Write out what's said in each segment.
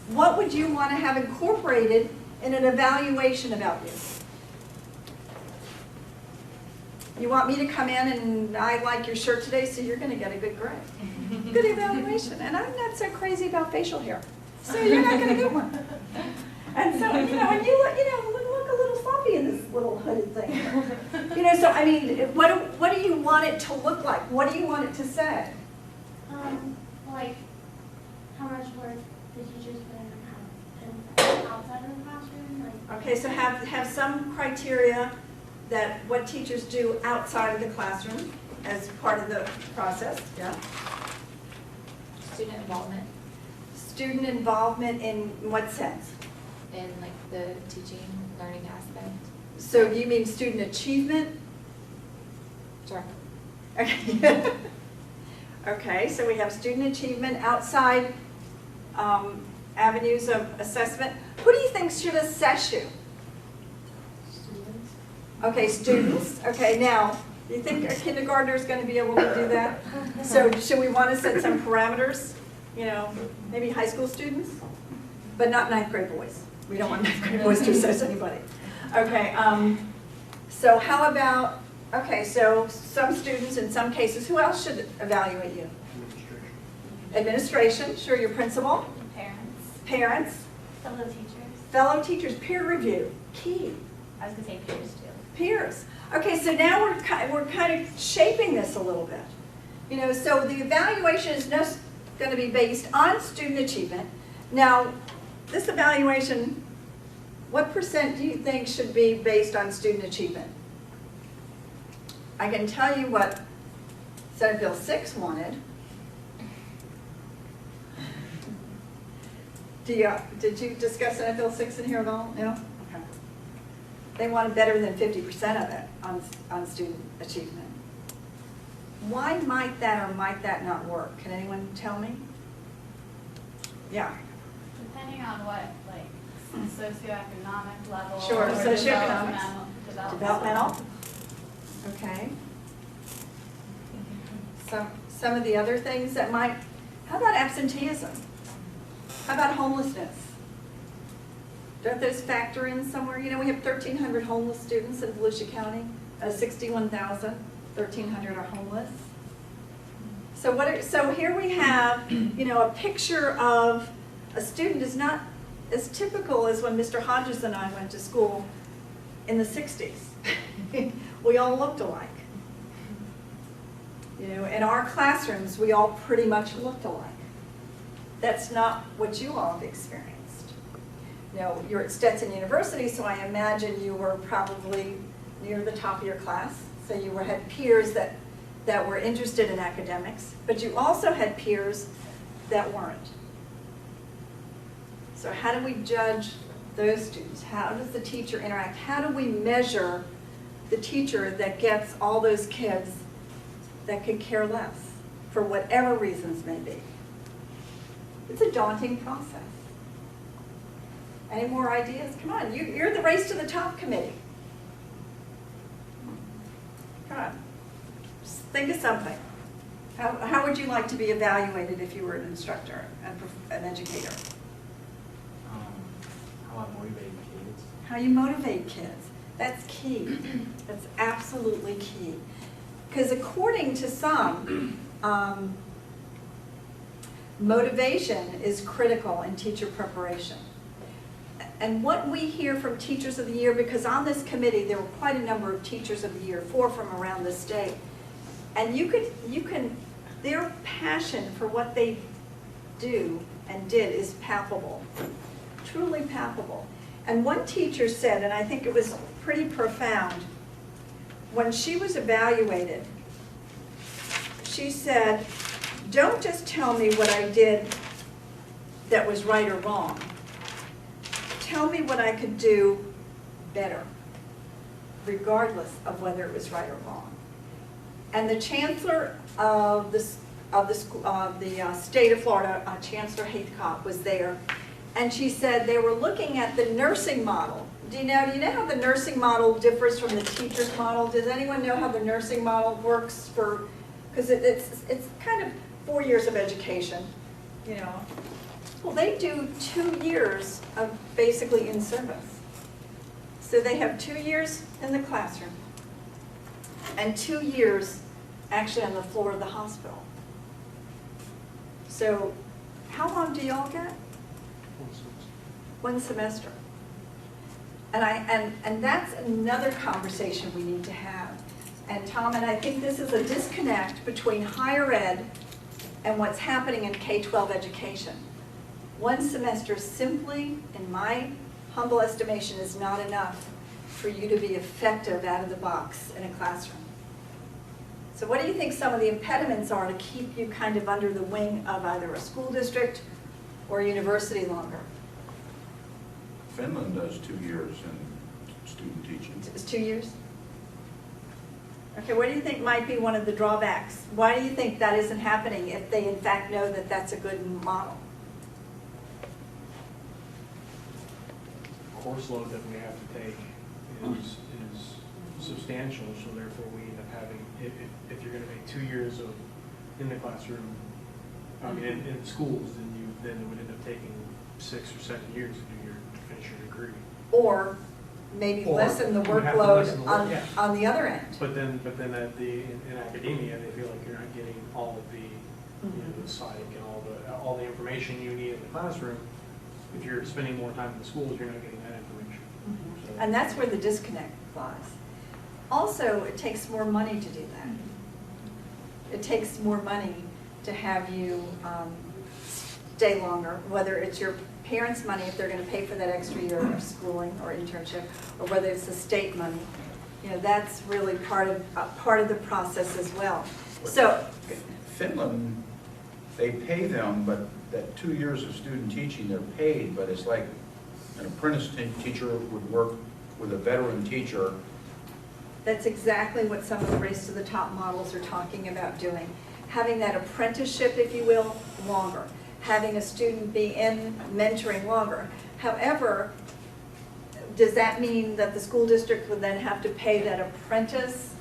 what would you want to have incorporated in an evaluation about you? You want me to come in and I like your shirt today, so you're going to get a good grade. Good evaluation. And I'm not so crazy about facial hair, so you're not going to get one. And so, and you look a little sloppy in this little hooded thing. So I mean, what do you want it to look like? What do you want it to say? Like, how much work the teachers put in outside of the classroom? Like, Okay, so have some criteria that what teachers do outside of the classroom as part of the process. Yeah. Student involvement Student involvement in what sense? in like the teaching, learning aspect. So you mean student achievement? Sure. Okay. Okay, so we have student achievement outside avenues of assessment. Who do you think should assess you? students. Okay, students. Okay, now, do you think a kindergartner is going to be able to do that? So should we want to set some parameters? Maybe high school students, but not ninth grade boys. We don't want ninth grade boys to assess anybody. Okay, so how about, okay, so some students in some cases, who else should evaluate you? Administration, sure, your principal. Parents, fellow teachers, peer review, key. I was going to say peers too. Peers. Okay, so now we're kind of shaping this a little bit. So the evaluation is going to be based on student achievement. Now, this evaluation, what percent do you think should be based on student achievement? I can tell you what Senate Bill 6 wanted. Did you discuss Senate Bill 6 in here at all? No? Okay. They wanted better than 50% of it on student achievement. Why might that or might that not work? Can anyone tell me? Yeah. Depending on what, like, socioeconomic level. Sure, or socioeconomics. developmental. Okay. Some of the other things that might, how about absenteeism? How about homelessness? Don't those factor in somewhere? We have 1,300 homeless students in Volusia County. 61,000, 1,300 are homeless. So here we have, a picture of a student is not as typical as when Mr. Hodges and I went to school in the 60s. We all looked alike. In our classrooms, we all pretty much looked alike. That's not what you all have experienced. You're at Stetson University, so I imagine you were probably near the top of your class. So you had peers that were interested in academics, but you also had peers that weren't. So how do we judge those students? How does the teacher interact? How do we measure the teacher that gets all those kids that could care less for whatever reasons may be? It's a daunting process. Any more ideas? Come on, you're the Race to the Top committee. Come on, just think of something. How would you like to be evaluated if you were an instructor, an educator? How I motivate kids. How you motivate kids. That's key. That's absolutely key. Because according to some, motivation is critical in teacher preparation. And what we hear from Teachers of the Year, because on this committee there were quite a number of Teachers of the Year, 4 from around the state, and their passion for what they do and did is palpable, truly palpable. And one teacher said, and I think it was pretty profound, when she was evaluated, she said, don't just tell me what I did that was right or wrong. Tell me what I could do better, regardless of whether it was right or wrong. And the chancellor of the state of Florida, Chancellor Haythcock, was there, and she said they were looking at the nursing model. Do you know how the nursing model differs from the teacher's model? Does anyone know how the nursing model works because it's kind of 4 years of education, Well, they do 2 years of basically in service. So they have 2 years in the classroom and 2 years actually on the floor of the hospital. So how long do y'all get? 1 semester. And that's another conversation we need to have. And Tom, and I think this is a disconnect between higher ed and what's happening in K-12 education. 1 semester simply, in my humble estimation, is not enough for you to be effective out of the box in a classroom. So what do you think some of the impediments are to keep you kind of under the wing of either a school district or a university longer? Finland does 2 years in student teaching. It's 2 years? Okay, what do you think might be one of the drawbacks? Why do you think that isn't happening if they in fact know that that's a good model? Course load that we have to take is substantial, so therefore we end up having, if you're going to make 2 years of in the classroom, I mean in schools, then it would end up taking 6 or 7 years to finish your degree. Or maybe Or lessen the you have to workload lessen the work, yeah. on the other end. But then in academia, they feel like you're not getting all of the the psych and all the information you need in the classroom. If you're spending more time in the schools, you're not getting that information. So, And that's where the disconnect lies. Also, it takes more money to do that. It takes more money to have you stay longer, whether it's your parents' money if they're going to pay for that extra year of schooling or internship, or whether it's the state money. You know, that's really part of the process as well. So, Finland, they pay them, but that 2 years of student teaching, they're paid, but it's like an apprentice teacher would work with a veteran teacher. that's exactly what some of the Race to the Top models are talking about doing. Having that apprenticeship, if you will, longer. Having a student be in mentoring longer. However, does that mean that the school district would then have to pay that apprentice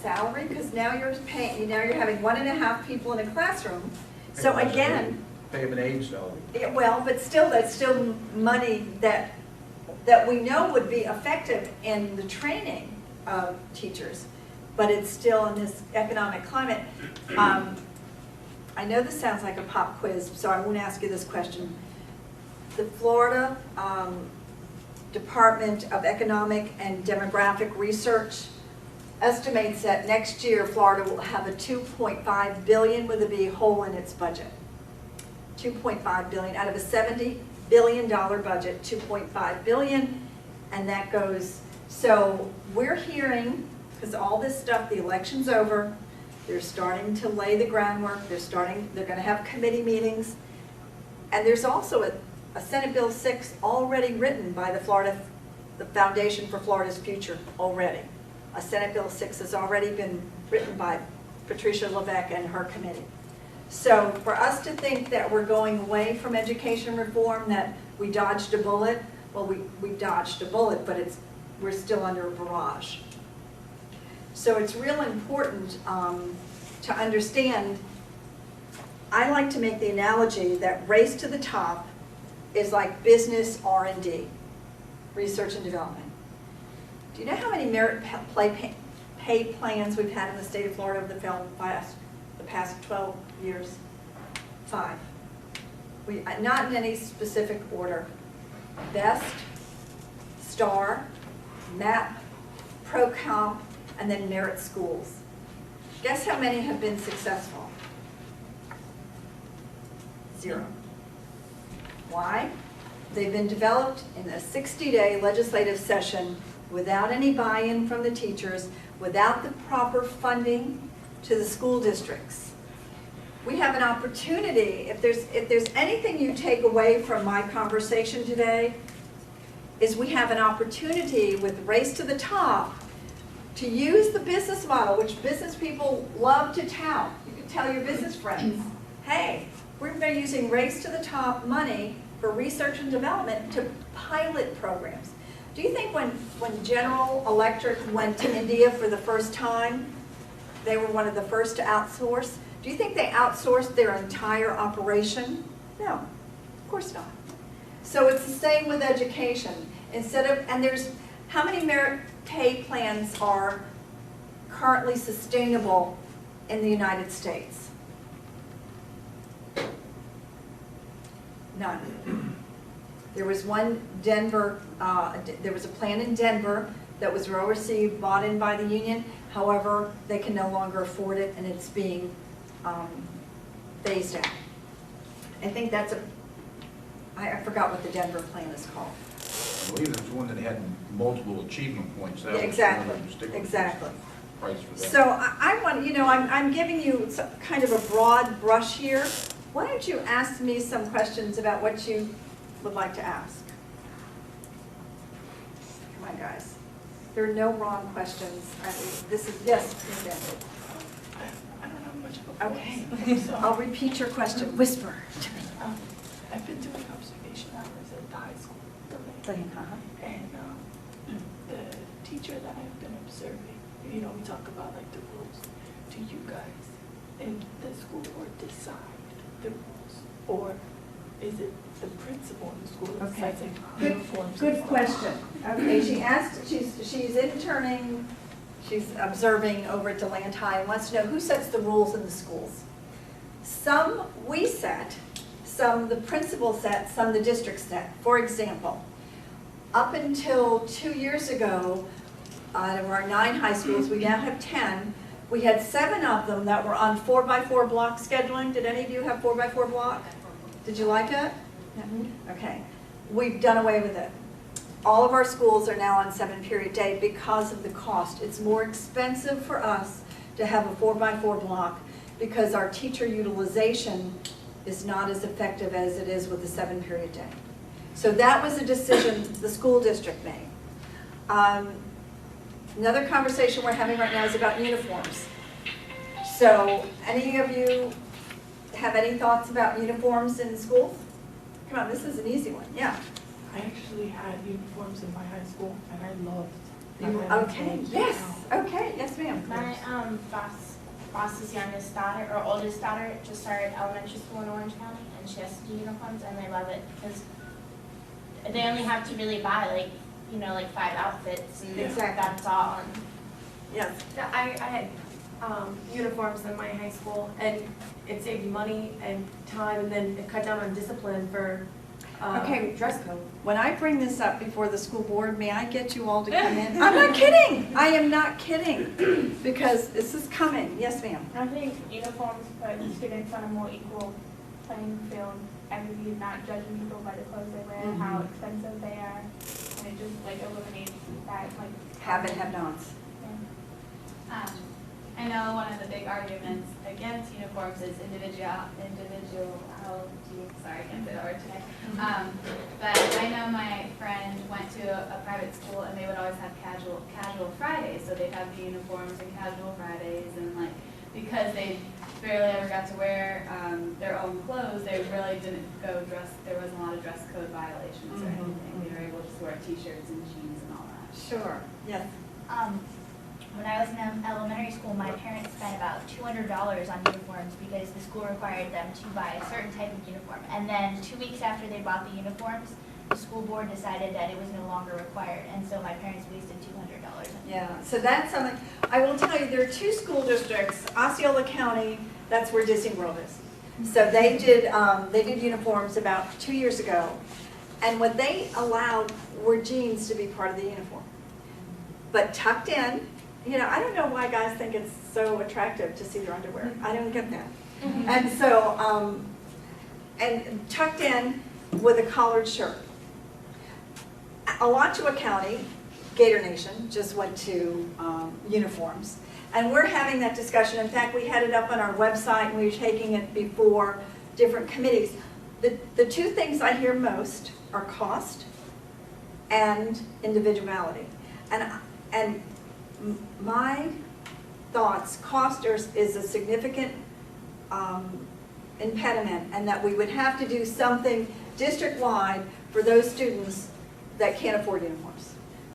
salary? Because now you're having 1.5 people in a classroom. So again, Pay them an aid salary. yeah, well, but still, that's still money that we know would be effective in the training of teachers, but it's still in this economic climate. I know this sounds like a pop quiz, so I won't ask you this question. The Florida Department of Economic and Demographic Research estimates that next year Florida will have a $2.5 billion with a B hole in its budget. $2.5 billion out of a $70 billion budget, $2.5 billion, and that goes. So we're hearing, because all this stuff, the election's over, they're starting to lay the groundwork, they're going to have committee meetings, and there's also a Senate Bill 6 already written by the Foundation for Florida's Future already. A Senate Bill 6 has already been written by Patricia Levesque and her committee. So for us to think that we're going away from education reform, that we dodged a bullet, well, we dodged a bullet, but we're still under a barrage. So it's real important to understand. I like to make the analogy that Race to the Top is like business R&D, research and development. Do you know how many merit pay plans we've had in the state of Florida over the past 12 years? 5. Not in any specific order. Best, STAR, MAP, ProComp, and then merit schools. Guess how many have been successful? 0. Why? They've been developed in a 60-day legislative session without any buy-in from the teachers, without the proper funding to the school districts. We have an opportunity, if there's anything you take away from my conversation today, is we have an opportunity with Race to the Top to use the business model, which business people love to tout. You can tell your business friends, hey, we're using Race to the Top money for research and development to pilot programs. Do you think when General Electric went to India for the first time, they were one of the first to outsource? Do you think they outsourced their entire operation? No. course not. So it's the same with education. Instead of, and there's, how many merit pay plans are currently sustainable in the United States? None. There was one Denver, there was a plan in Denver that was well received, bought in by the union. However, they can no longer afford it, and it's being phased out. I think that's I forgot what the Denver plan is called. I believe there's one that had multiple achievement points. That was Exactly, another sticker exactly. Price for that. So I want, you know, I'm giving you kind of a broad brush here. Why don't you ask me some questions about what you would like to ask? Come on, guys. There are no wrong questions. This is, yes, Ms. Andrew. I don't know much about Okay. voice, so, I'll repeat your question. Whisper to me. I've been doing observation hours at the high school building, and the teacher that I've been observing, you know, we talk about like the rules. Do you guys in the school board decide the rules, or is it the principal in the school that Okay. decides like Good, uniforms? good and stuff? question. Okay, she asked, she's interning, she's observing over at DeLand High and wants to know who sets the rules in the schools. Some we set, some the principal set, some the district set. For example, up until 2 years ago, out of our 9 high schools, we now have 10. We had 7 of them that were on 4x4 block scheduling. Did any of you have 4x4 block? Did you like it? Yeah. Okay. We've done away with it. All of our schools are now on 7-period day because of the cost. It's more expensive for us to have a 4x4 block because our teacher utilization is not as effective as it is with the 7-period day. So that was a decision the school district made. Another conversation we're having right now is about uniforms. So any of you have any thoughts about uniforms in schools? Come on, this is an easy one, yeah. I actually had uniforms in my high school, and I loved. Okay, yes, okay, yes ma'am. My boss's youngest daughter, or oldest daughter, just started elementary school in Orange County, and she has to do uniforms, and they love it, because they only have to really buy, like, you know, like 5 outfits, and Exactly. that's all. And Yes, Yeah, I had uniforms in my high school, and it saved money and time, and then it cut down on discipline for Okay. dress code. when I bring this up before the school board, may I get you all to come in? I'm not kidding, I am not kidding, because this is coming, yes ma'am. I think uniforms put students on a more equal playing field, and you're not judging people by the clothes they wear, how expensive they are, and it just like eliminates that like. Have and have-nots. I know one of the big arguments against uniforms is sorry, I can't say that word today. But I know my friend went to a private school and they would always have casual Fridays, so they'd have the uniforms and casual Fridays, and like, because they barely ever got to wear their own clothes, they really didn't go dress, there wasn't a lot of dress code violations or anything. They were able to just wear t-shirts and jeans and all that. Sure, yes. When I was in elementary school, my parents spent about $200 on uniforms because the school required them to buy a certain type of uniform. And then 2 weeks after they bought the uniforms, the school board decided that it was no longer required, and so my parents wasted $200 on it. Yeah, so that's something, I will tell you, there are 2 school districts, Osceola County, that's where Disney World is. So they did uniforms about 2 years ago, and what they allowed were jeans to be part of the uniform. But tucked in, you know, I don't know why guys think it's so attractive to see their underwear. I don't get that. And so, and tucked in with a collared shirt. Alachua County, Gator Nation, just went to uniforms. And we're having that discussion. In fact, we had it up on our website and we were taking it before different committees. The 2 things I hear most are cost and individuality. And my thoughts, cost is a significant impediment, and that we would have to do something district-wide for those students that can't afford uniforms.